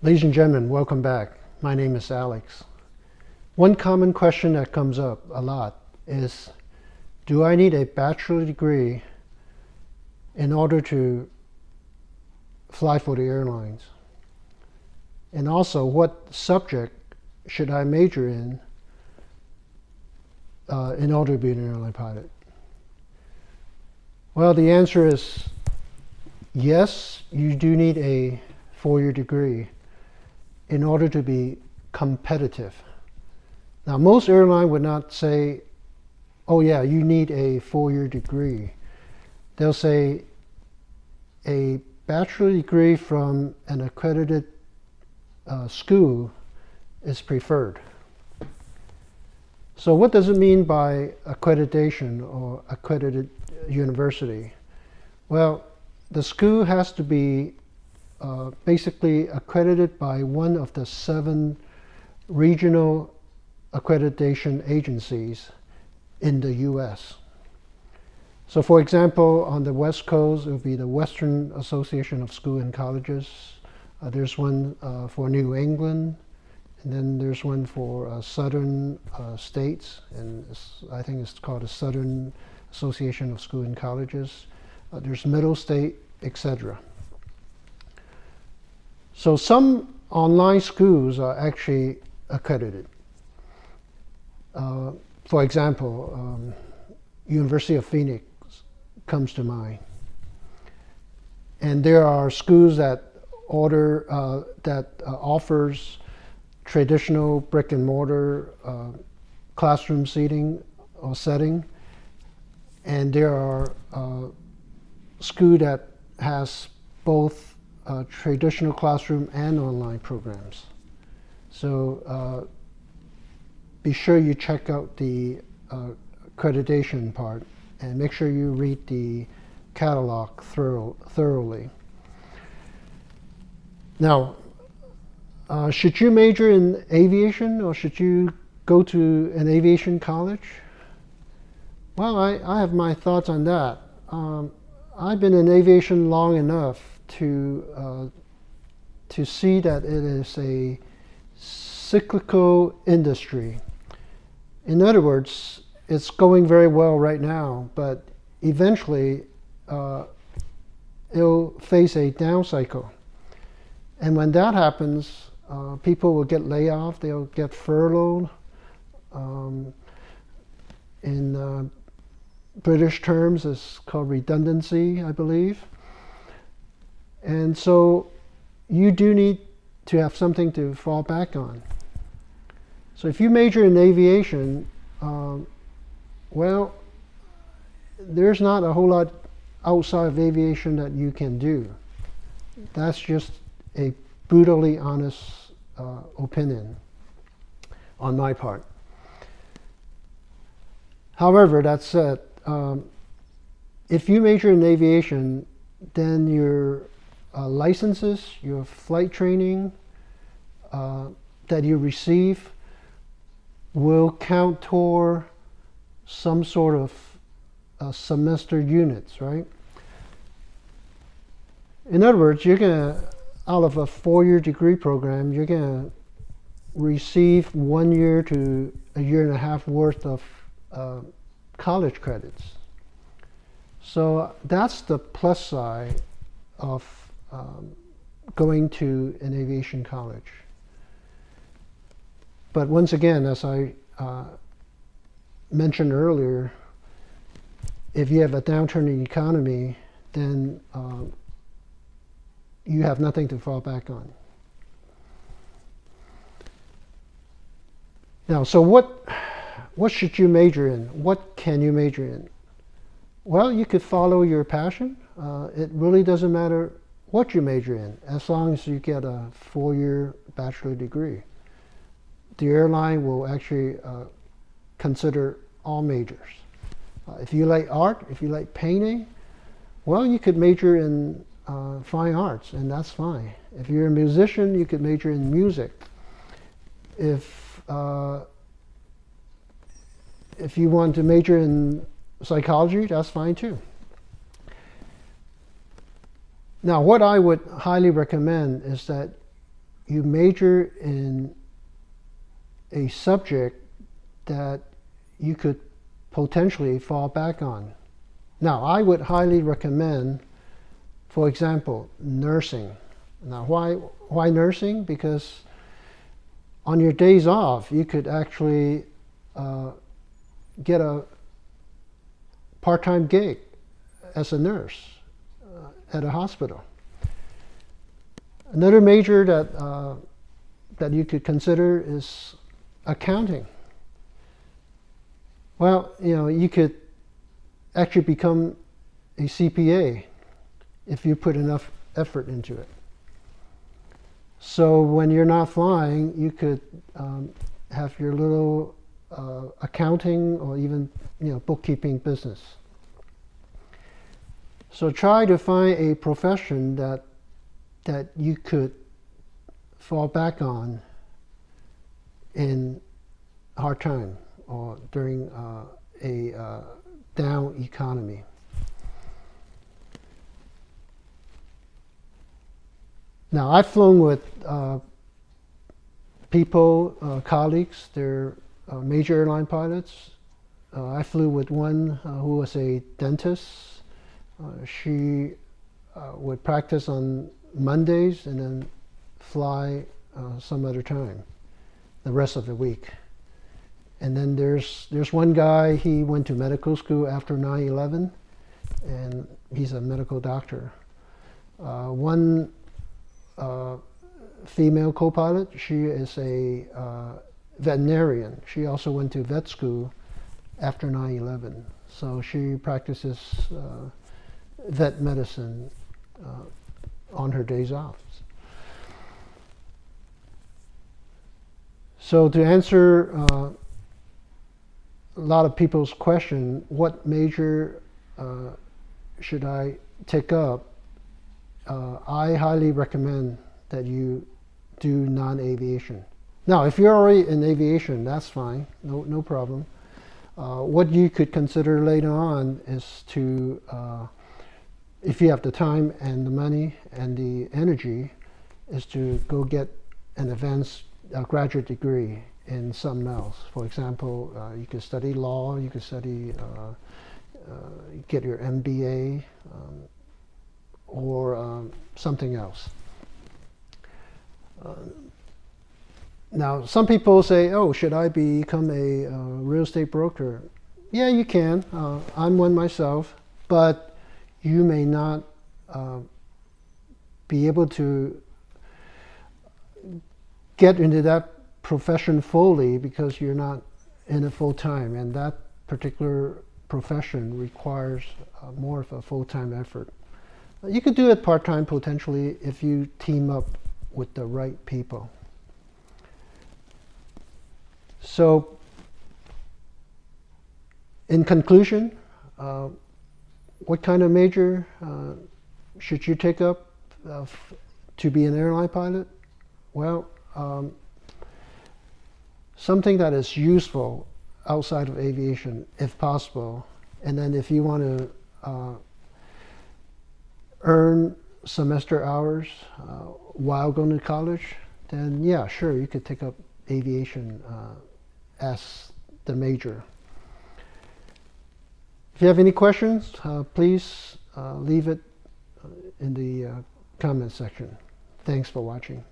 Ladies and gentlemen, welcome back. My name is Alex. One common question that comes up a lot is, do I need a bachelor degree in order to fly for the airlines? And also, what subject should I major in order to be an airline pilot? Well, the answer is yes, you do need a four-year degree in order to be competitive. Now, most airlines would not say, oh yeah, you need a four-year degree. They'll say a bachelor degree from an accredited school is preferred. So what does it mean by accreditation or accredited university? Well, the school has to be basically accredited by one of the 7 regional accreditation agencies in the US. So for example, on the West Coast, it would be the Western Association of Schools and Colleges. There's one for New England, and then there's one for Southern states, and I think it's called the Southern Association of Schools and Colleges. There's Middle State, etc. So some online schools are actually accredited. For example, University of Phoenix comes to mind. And there are schools that offers traditional brick and mortar classroom seating or setting. And there are schools that has both traditional classroom and online programs. So be sure you check out the accreditation part and make sure you read the catalog thoroughly. Now, should you major in aviation or should you go to an aviation college? Well, I have my thoughts on that. I've been in aviation long enough to see that it is a cyclical industry. In other words, it's going very well right now, but eventually it'll face a down cycle. And when that happens, people will get laid off, they'll get furloughed. In British terms, it's called redundancy, I believe. And so you do need to have something to fall back on. So if you major in aviation, well, there's not a whole lot outside of aviation that you can do. That's just a brutally honest opinion on my part. However, that said, if you major in aviation, then your licenses, your flight training that you receive will count toward some sort of semester units, right? In other words, you're gonna, out of a 4-year degree program, you're gonna receive 1 year to a year and a half worth of college credits. So that's the plus side of going to an aviation college. But once again, as I mentioned earlier, if you have a downturn in the economy, then you have nothing to fall back on. Now, so what should you major in? What can you major in? Well, you could follow your passion. It really doesn't matter what you major in, as long as you get a 4-year bachelor degree. The airline will actually consider all majors. If you like art, if you like painting, well, you could major in fine arts, and that's fine. If you're a musician, you could major in music. If you want to major in psychology, that's fine too. Now, what I would highly recommend is that you major in a subject that you could potentially fall back on. Now, I would highly recommend, for example, nursing. Now, why nursing? Because on your days off, you could actually get a part-time gig as a nurse at a hospital. Another major that you could consider is accounting. Well, you could actually become a CPA if you put enough effort into it. So when you're not flying, you could have your little accounting or even bookkeeping business. So try to find a profession that you could fall back on in hard time or during a down economy. Now, I've flown with people, colleagues, they're major airline pilots. I flew with one who was a dentist. She would practice on Mondays and then fly some other time, the rest of the week. And then there's one guy, he went to medical school after 9/11, and he's a medical doctor. One female co-pilot, she is a veterinarian. She also went to vet school after 9/11. So she practices vet medicine on her days off. So to answer a lot of people's question, what major should I take up? I highly recommend that you do non-aviation. Now, if you're already in aviation, that's fine, no problem. What you could consider later on is to, if you have the time and the money and the energy, is to go get an advanced graduate degree in something else. For example, you could study law, you could study, get your MBA, or something else. Now, some people say, oh, should I become a real estate broker? Yeah, you can. I'm one myself, but you may not be able to get into that profession fully because you're not in it full time, and that particular profession requires more of a full-time effort. You could do it part-time potentially if you team up with the right people. So, in conclusion, what kind of major should you take up to be an airline pilot? Well, something that is useful outside of aviation, if possible. And then if you want to earn semester hours while going to college, then yeah, sure, you could take up aviation as the major. If you have any questions, please leave it in the comment section. Thanks for watching.